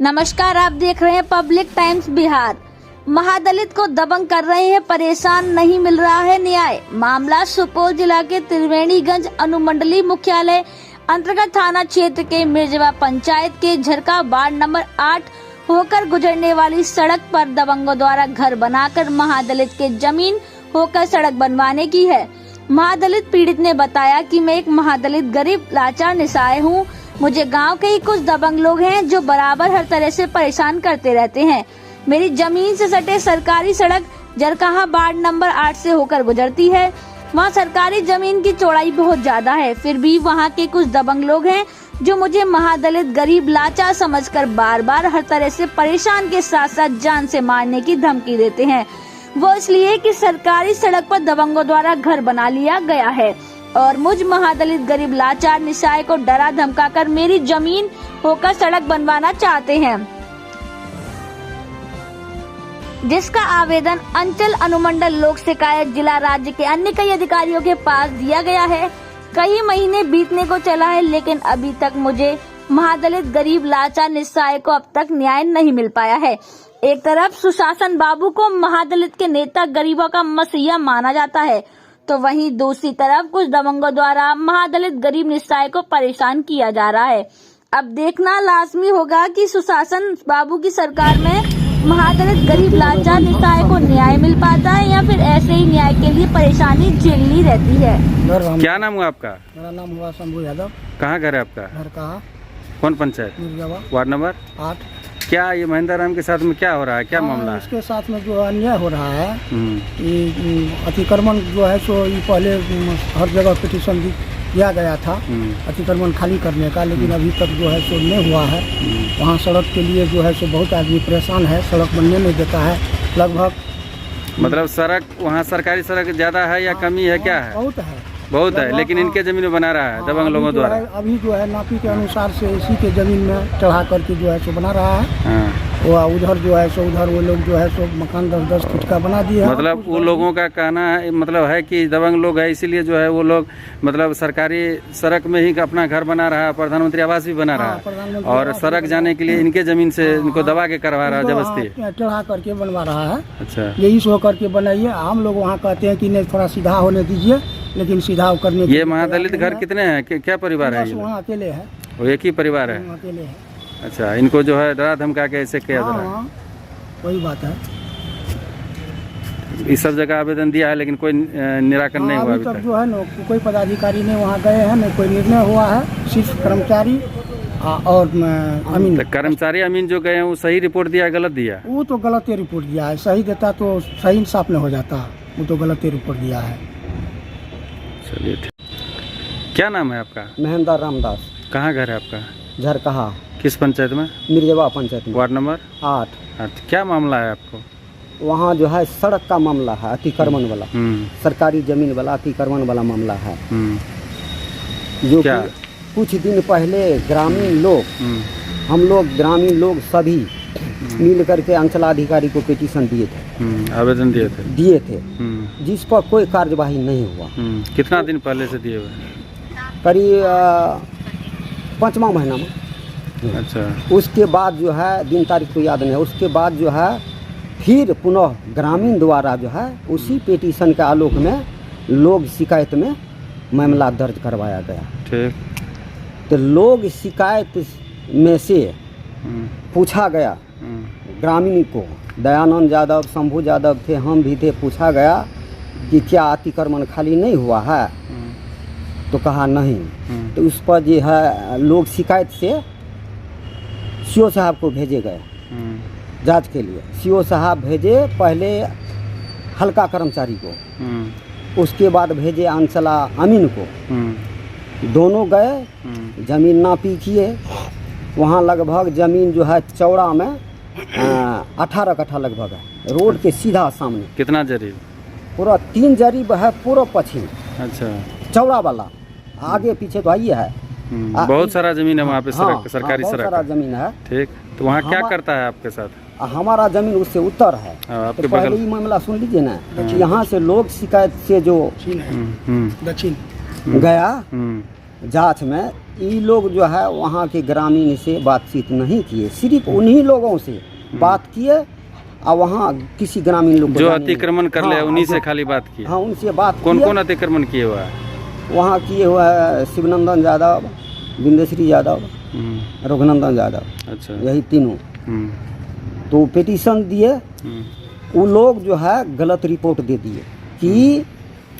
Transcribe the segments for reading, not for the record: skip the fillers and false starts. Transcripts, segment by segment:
नमस्कार, आप देख रहे हैं पब्लिक टाइम्स बिहार। महादलित को दबंग कर रहे हैं परेशान, नहीं मिल रहा है न्याय। मामला सुपौल जिला के त्रिवेणीगंज अनुमंडलीय मुख्यालय अंतर्गत थाना क्षेत्र के मिर्जवा पंचायत के झरका वार्ड नंबर 8 होकर गुजरने वाली सड़क पर दबंगों द्वारा घर बनाकर महादलित के जमीन होकर सड़क बनवाने की है। महादलित पीड़ित ने बताया कि मैं एक महादलित गरीब लाचार निसहाय हूँ। मुझे गांव के ही कुछ दबंग लोग हैं जो बराबर हर तरह से परेशान करते रहते हैं। मेरी जमीन से सटे सरकारी सड़क जरकाहा वार्ड नंबर 8 से होकर गुजरती है। वहां सरकारी जमीन की चौड़ाई बहुत ज्यादा है, फिर भी वहां के कुछ दबंग लोग हैं जो मुझे महादलित गरीब लाचार समझकर बार बार हर तरह से परेशान के साथ साथ जान से मारने की धमकी देते हैं। वो इसलिए कि सरकारी सड़क पर दबंगों द्वारा घर बना लिया गया है और मुझ महादलित गरीब लाचार निसहाय को डरा धमकाकर मेरी जमीन होकर सड़क बनवाना चाहते हैं, जिसका आवेदन अंचल अनुमंडल लोक शिकायत जिला राज्य के अन्य कई अधिकारियों के पास दिया गया है। कई महीने बीतने को चला है, लेकिन अभी तक मुझे महादलित गरीब लाचार निसहाय को अब तक न्याय नहीं मिल पाया है। एक तरफ सुशासन बाबू को महादलित के नेता गरीबों का मसीहा माना जाता है, तो वहीं दूसरी तरफ कुछ दबंगों द्वारा महादलित गरीब निसहाय को परेशान किया जा रहा है। अब देखना लाजमी होगा कि सुशासन बाबू की सरकार में महादलित गरीब लाचार निसहाय को न्याय मिल पाता है या फिर ऐसे ही न्याय के लिए परेशानी झेलनी रहती है। क्या नाम हुआ आपका? मेरा नाम हुआ शंभू यादव। कहाँ घर है आपका? घर कहाँ? कौन पंचायत? मिर्जावा ward number 8। क्या ये महेंद्र राम के साथ में क्या हो रहा है, क्या मामला है? इसके साथ में जो अन्याय हो रहा है, ये अतिक्रमण जो है सो ये पहले हर जगह पिटीशन दिया गया था अतिक्रमण खाली करने का, लेकिन अभी तक जो है सो नहीं हुआ है। वहाँ सड़क के लिए जो है सो बहुत आदमी परेशान है, सड़क बनने नहीं देता है। लगभग मतलब सड़क वहाँ सरकारी सड़क ज्यादा है या कमी है, क्या है? बहुत है, लेकिन इनके जमीन में बना रहा है दबंग लोगों द्वारा। अभी जो है नापी के अनुसार से इसी के जमीन में चढ़ा करके जो है सो बना रहा है। वो उधर जो है सो उधर वो लोग जो है सो मकान 10-10 फीट का बना दिया। मतलब वो लोगों का कहना है, मतलब है कि दबंग लोग है, इसीलिए जो है वो लोग मतलब सरकारी सड़क में ही अपना घर बना रहा है, प्रधानमंत्री आवास भी बना रहा है और सड़क जाने के लिए इनके जमीन से इनको दबा के करवा रहा है, जबरदस्ती चढ़ा करके बनवा रहा है। अच्छा, यही सो करके बनाइए। हम लोग वहाँ कहते हैं कि नहीं थोड़ा सीधा होने दीजिए, लेकिन सीधा करने ये महादलित घर कितने हैं, क्या परिवार है? वहाँ अकेले है, वो एक ही परिवार है, अकेले है। अच्छा, इनको जो है डरा धमका के ऐसे किया जा रहा है। वही बात है। इस सब जगह आवेदन दिया है, लेकिन कोई निराकरण नहीं हुआ अभी तक जो है ना कोई पदाधिकारी ने वहाँ गए हैं, न कोई निर्णय हुआ है। सिर्फ कर्मचारी और अमीन। तो कर्मचारी अमीन जो गए हैं वो सही रिपोर्ट दिया, गलत दिया? वो तो गलत ही रिपोर्ट दिया है। सही देता तो सही इंसाफ में हो जाता, वो तो गलत ही रिपोर्ट दिया है। चलिए ठीक। क्या नाम है आपका? महेंद्र रामदास। कहाँ घर है आपका? झरकाहा। किस पंचायत में? मिर्जवा पंचायत में। Ward number 8। क्या मामला है आपको? वहाँ जो है सड़क का मामला है, अतिक्रमण वाला, सरकारी जमीन वाला अतिक्रमण वाला मामला है। जो क्या? कुछ दिन पहले ग्रामीण लोग, हम लोग ग्रामीण लोग सभी मिल करके अंचलाधिकारी को पिटीशन दिए थे, आवेदन दिए थे, जिस पर कोई कार्यवाही नहीं हुआ। कितना दिन पहले से दिए हुए? करीब 5वां महीना में। अच्छा, उसके बाद जो है दिन तारीख तो याद नहीं, उसके बाद जो है फिर पुनः ग्रामीण द्वारा जो है उसी पिटीशन के आलोक में लोग शिकायत में मामला दर्ज करवाया गया। ठीक। तो लोग शिकायत में से पूछा गया, ग्रामीण को, दयानंद यादव, शंभू यादव थे, हम भी थे, पूछा गया कि क्या अतिक्रमण खाली नहीं हुआ है, तो कहा नहीं। तो उस पर जो है लोग शिकायत से सीओ साहब को भेजे गए जांच के लिए। सीओ साहब भेजे पहले हल्का कर्मचारी को, उसके बाद भेजे अंचला अमीन को। दोनों गए, जमीन नापी किए। वहाँ लगभग जमीन जो है चौड़ा में 18 कट्ठा लगभग है, रोड के सीधा सामने। कितना जरीब? पूरा 3 जरीब है, पूरा पश्चिम। अच्छा, चौड़ा वाला, आगे पीछे तो ही है। बहुत सारा जमीन है वहाँ पे, सरकारी सड़क, सारा जमीन है। ठीक। तो वहाँ क्या करता है आपके साथ? हमारा जमीन उससे उत्तर है। आपके तो पहले ही मामला सुन लीजिए ना, यहाँ से लोग शिकायत से जो दक्षिण गया जांच में ये लोग जो है वहाँ के ग्रामीण से बातचीत नहीं किए, सिर्फ उन्हीं लोगों से बात किए और वहाँ किसी ग्रामीण लोग को जो जाने नहीं। अतिक्रमण कर ले हाँ, उन्हीं से खाली बात की। हाँ, उनसे बात कौन किए। कौन अतिक्रमण किए हुआ है? वहाँ किए हुआ है शिवनंदन यादव, बिंदेश्वरी यादव, रघुनंदन यादव, अच्छा। यही तीनों। हम्म, तो पिटीशन दिए, वो लोग जो है गलत रिपोर्ट दे दिए कि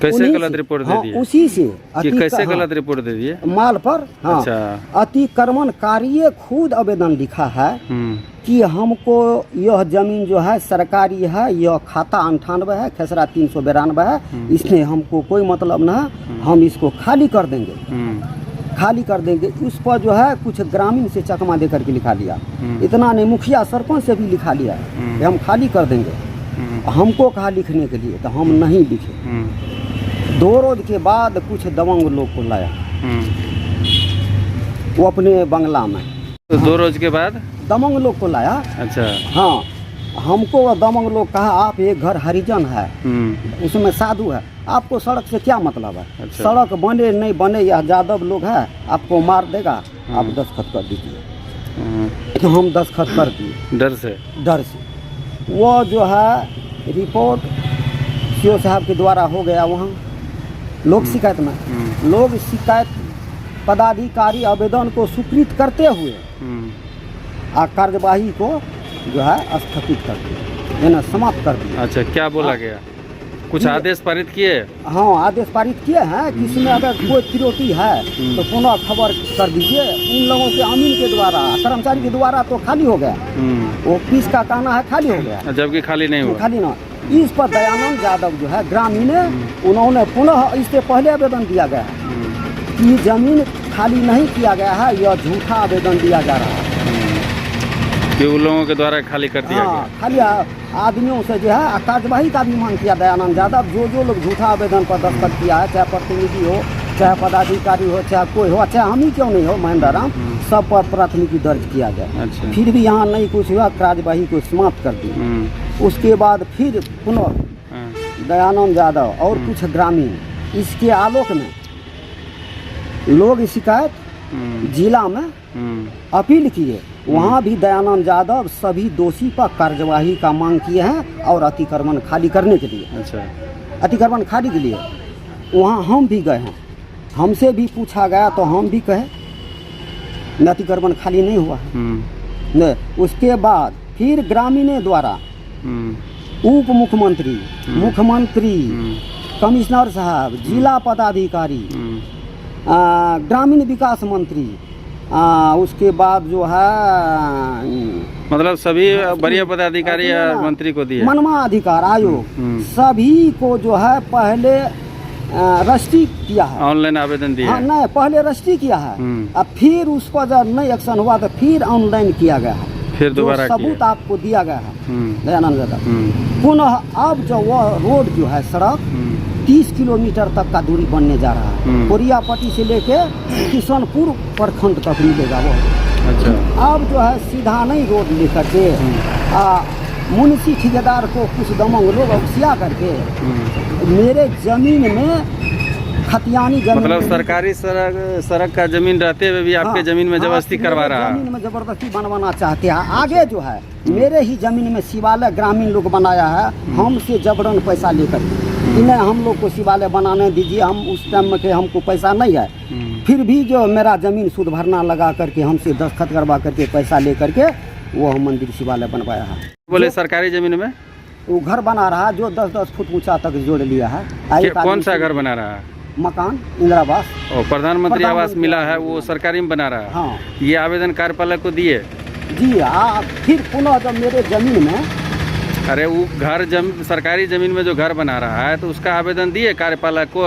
कैसे उन्हीं गलत से- रिपोर्ट दे हाँ, दिए? उसी से कि कैसे हाँ, गलत रिपोर्ट दे दिए? माल पर। हाँ, अच्छा। अतिक्रमणकारी खुद आवेदन लिखा है कि हमको यह जमीन जो है सरकारी है, यह खाता 98 है, खेसरा 392 है, इसमें हमको कोई मतलब न है, हम इसको खाली कर देंगे, खाली कर देंगे। उस पर जो है कुछ ग्रामीण से चकमा दे करके लिखा लिया, इतना नहीं, मुखिया सरपंच से भी लिखा लिया कि हम खाली कर देंगे। हमको कहा लिखने के लिए, तो हम नहीं लिखे। 2 रोज के बाद कुछ दबंग लोग को लाया वो अपने बंगला में। तो 2 रोज के बाद दबंग लोग को लाया। अच्छा। हाँ, हमको वो दबंग लोग कहा आप एक घर हरिजन है, उसमें साधु है, आपको सड़क से क्या मतलब है? अच्छा। सड़क बने नहीं बने, या यादव लोग है आपको मार देगा, आप दस्तखत कर दीजिए। तो हम दस्तखत कर दिए डर से। डर से। वो जो है रिपोर्ट सीओ साहब के द्वारा हो गया वहाँ लोक शिकायत में। लोग शिकायत पदाधिकारी आवेदन को स्वीकृत करते हुए कार्यवाही को जो है स्थगित कर दिया, यानी समाप्त कर दिया। अच्छा, क्या बोला गया? कुछ आदेश पारित किए? हाँ, आदेश पारित किए हैं कि इसमें अगर कोई त्रुटि है तो पुनः खबर कर दीजिए। उन लोगों के अमीन के द्वारा, कर्मचारी के द्वारा तो खाली हो गया, वो ऑफिस का कहना है खाली हो गया, जबकि खाली नहीं हुआ। खाली ना। इस पर दयानंद यादव जो है ग्रामीण, उन्होंने पुनः इससे पहले आवेदन दिया गया है कि जमीन खाली नहीं किया गया है, यह झूठा आवेदन दिया जा रहा है कि उन लोगों के द्वारा खाली कर दिया हाँ, खाली आदमियों से जो है कार्यवाही का भी मांग किया दयानंद यादव। जो लोग झूठा आवेदन पर दस्तखत किया है, चाहे प्रतिनिधि हो, चाहे पदाधिकारी हो, चाहे कोई हो, चाहे हम ही क्यों नहीं हो, महेंद्र राम, सब पर प्राथमिकी दर्ज किया गया। अच्छा। फिर भी यहाँ नहीं कुछ हुआ, कार्यवाही को समाप्त कर दी। उसके बाद फिर पुनः दयानंद यादव और कुछ ग्रामीण, इसके आलोक में लोग शिकायत जिला में अपील किए। वहाँ भी दयानंद यादव सभी दोषी पर कार्यवाही का मांग किए हैं और अतिक्रमण खाली करने के लिए। अच्छा। अतिक्रमण खाली के लिए वहाँ हम भी गए हैं, हमसे भी पूछा गया तो हम भी कहे अतिक्रमण खाली नहीं हुआ है। नहीं, उसके बाद फिर ग्रामीण द्वारा उप मुख्यमंत्री, मुख्यमंत्री, कमिश्नर साहब, जिला पदाधिकारी, ग्रामीण विकास मंत्री, उसके बाद जो है मतलब सभी वरीय पदाधिकारी या मंत्री को दिए। मनवा अधिकार आयोग सभी को जो है पहले रजिस्ट्री किया है, ऑनलाइन आवेदन दिया। हाँ, नहीं, पहले रजिस्ट्री किया है, अब फिर उस पर जब नहीं एक्शन हुआ तो फिर ऑनलाइन किया गया है, फिर दोबारा सबूत आपको दिया गया है दयानंद यादव। पुनः अब जो वह रोड जो है सड़क 30 किलोमीटर तक का दूरी बनने जा रहा है, कोरियापट्टी से लेके किशनपुर प्रखंड तक मिलेगा वो। अच्छा। अब जो है सीधा नहीं रोड लेकर के मुंशी ठेकेदार को कुछ दमंग लोग उकसिया करके मेरे जमीन में खतियानी जमीन, मतलब सरकारी सड़क का जमीन रहते हुए भी आपके जमीन में जबरदस्ती करवा रहा है। जमीन में जबरदस्ती बनवाना चाहते हैं। आगे जो है मेरे ही जमीन में शिवालय ग्रामीण लोग बनाया है, हमसे जबरन पैसा लेकर कि नहीं हम लोग को शिवालय बनाने दीजिए, हम उस टाइम में के हमको पैसा नहीं है, फिर भी जो मेरा जमीन सूद भरना लगा करके हमसे दस्तखत करवा करके पैसा ले करके वो हम मंदिर शिवालय बनवाया है। बोले सरकारी जमीन में वो घर बना रहा है जो 10-10 फुट ऊंचा तक जोड़ लिया है। कौन सा घर बना रहा है? मकान इंदिरावास और प्रधानमंत्री आवास मिला है, वो सरकारी में बना रहा है। हाँ, ये आवेदन कार्यपालक को दिए जी। फिर पुनः जब मेरे जमीन में, अरे वो घर सरकारी जमीन में जो घर बना रहा है तो उसका आवेदन दिए कार्यपालक को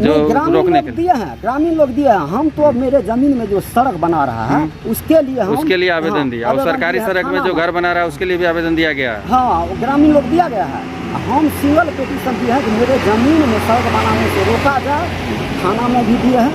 जो रोकने के लिए? दिए हैं, ग्रामीण लोग दिए हैं। हम तो अब मेरे जमीन में जो सड़क बना रहा है उसके लिए आवेदन दिया। और सरकारी सड़क में जो घर बना रहा है उसके लिए भी आवेदन दिया गया है। हाँ, ग्रामीण लोग दिया गया है। हम सिंगल पिटीशन दिया है कि मेरे जमीन में सड़क बनाने से रोका जाए। थाना में भी दिए हैं,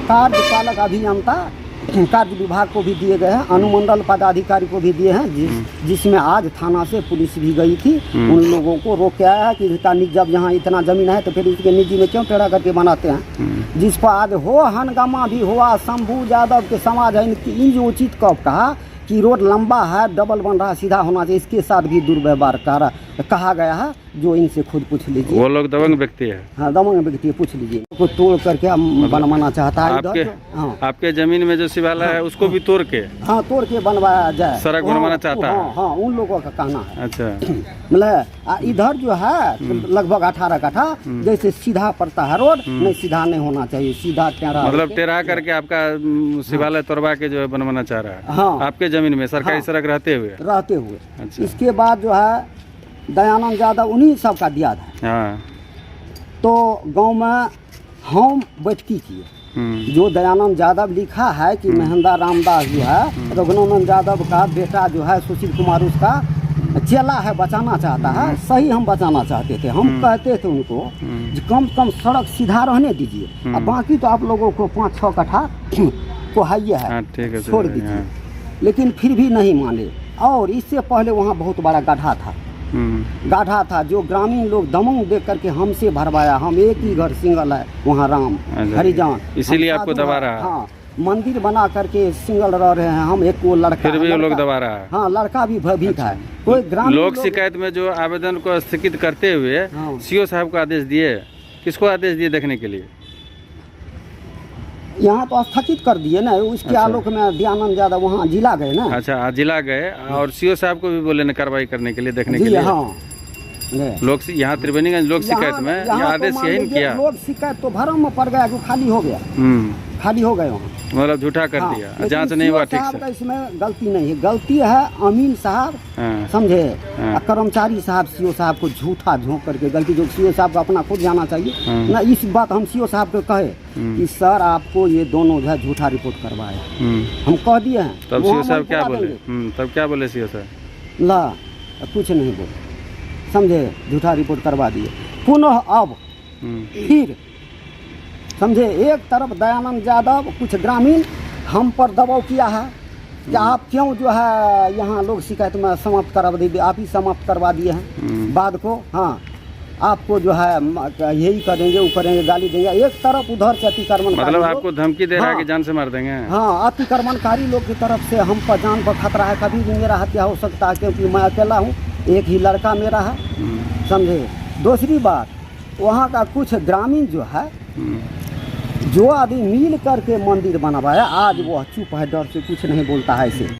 कार्यपालक अभियंता कार्य विभाग को भी दिए गए हैं, अनुमंडल पदाधिकारी को भी दिए हैं, जिसमें आज थाना से पुलिस भी गई थी। उन लोगों को रोक के आया है कि इसका जब यहाँ इतना ज़मीन है तो फिर इसके निजी में क्यों टेढ़ा करके बनाते हैं। जिस पर आज हो हंगामा भी हुआ। शंभू यादव के समाज है, इन जो उचित कब कहा कि रोड लंबा है, डबल बन रहा है, सीधा होना चाहिए, इसके साथ भी दुर्व्यवहार कहा गया है। जो इनसे खुद पूछ लीजिए। वो लोग दबंग व्यक्ति है। हाँ, दबंग व्यक्ति है, पूछ लीजिए। को तोड़ करके बनवाना चाहता है आपके, हाँ। आपके जमीन में जो शिवालय है उसको भी तोड़ के, हाँ, तोड़ के बनवाया जाए, सड़क बनवाना चाहता है। हाँ, उन लोगों का कहना है। अच्छा, मतलब इधर जो है लगभग 18 कट्ठा, जैसे सीधा पड़ता है रोड, नहीं सीधा नहीं होना चाहिए, सीधा टेढ़ा, मतलब टेढ़ा करके आपका शिवालय तोड़वा के जो है बनवाना चाह रहा है। हाँ, आपके जमीन में सरकारी सड़क रहते हुए। अच्छा। इसके बाद जो है दयानंद यादव उन्हीं सब का दिया था। हाँ। तो गांव में हम बैठकी किए। जो दयानंद यादव लिखा है कि महेंद्र रामदास जो है रघुनंदन यादव का बेटा जो है सुशील कुमार उसका चेला है, बचाना चाहता है। सही, हम बचाना चाहते थे। हम कहते थे उनको कि कम से कम सड़क सीधा रहने दीजिए, अब बाकी तो आप लोगों को 5-6 कट्ठा को हाइए है, छोड़ दीजिए। लेकिन फिर भी नहीं माने। और इससे पहले वहाँ बहुत बड़ा गड्ढा था जो ग्रामीण लोग दमंग देख करके हमसे भरवाया। हम एक ही घर सिंगल है वहाँ, राम हरिजान, इसीलिए आपको दबा रहा है। हाँ, मंदिर बना करके सिंगल रह रहे हैं हम। एक वो लड़का, फिर भी वो लोग दबा रहा है। हाँ, लड़का भी भयभीत है। कोई ग्रामीण लोक शिकायत में जो आवेदन को स्थगित करते हुए सीओ साहब को आदेश दिए, किसको आदेश दिए देखने के लिए? यहाँ तो स्थगित कर दिए ना। उसके आलोक में दयानंद यादव वहाँ जिला गए ना। अच्छा, जिला गए और सीओ साहब को भी बोले ना कार्रवाई करने के लिए, देखने के लिए। हाँ, लोग यहाँ त्रिवेणीगंज लोक शिकायत में यह आदेश यही किया। लोक शिकायत तो भरम में पड़ गया, जो खाली हो गया, खाली हो गए वहाँ, मतलब झूठा कर दिया, जांच नहीं हुआ ठीक से। इसमें गलती नहीं है, गलती है अमीन साहब, समझे, कर्मचारी साहब सीओ साहब को झूठा झोंक करके गलती, जो सीओ साहब को अपना खुद जाना चाहिए ना। इस बात हम सीओ साहब को कहे कि सर आपको ये दोनों जो है झूठा रिपोर्ट करवाए, हम कह दिए हैं। तब सीओ साहब क्या बोले? तब क्या बोले सीओ साहब? ला कुछ नहीं बोले, समझे, झूठा रिपोर्ट करवा दिए। पुनः अब फिर समझे, एक तरफ दयानंद यादव, कुछ ग्रामीण हम पर दबाव किया है कि आप क्यों जो है यहाँ लोग शिकायत में समाप्त करवा दीजिए, आप ही समाप्त करवा दिए हैं बाद को। हाँ, आपको जो है यही करेंगे, वो करेंगे, गाली देंगे। एक तरफ उधर से अतिक्रमण, मतलब आपको धमकी दे रहा है कि जान से मार देंगे। हाँ, अतिक्रमणकारी लोग की तरफ से हम पर जान पर खतरा है, कभी भी मेरा हत्या हो सकता है, क्योंकि मैं अकेला हूँ, एक ही लड़का मेरा है, समझे। दूसरी बात, वहाँ का कुछ ग्रामीण जो है, जो आदमी मिल करके मंदिर बनवाया, आज वो चुप है, डर से कुछ नहीं बोलता है इसे।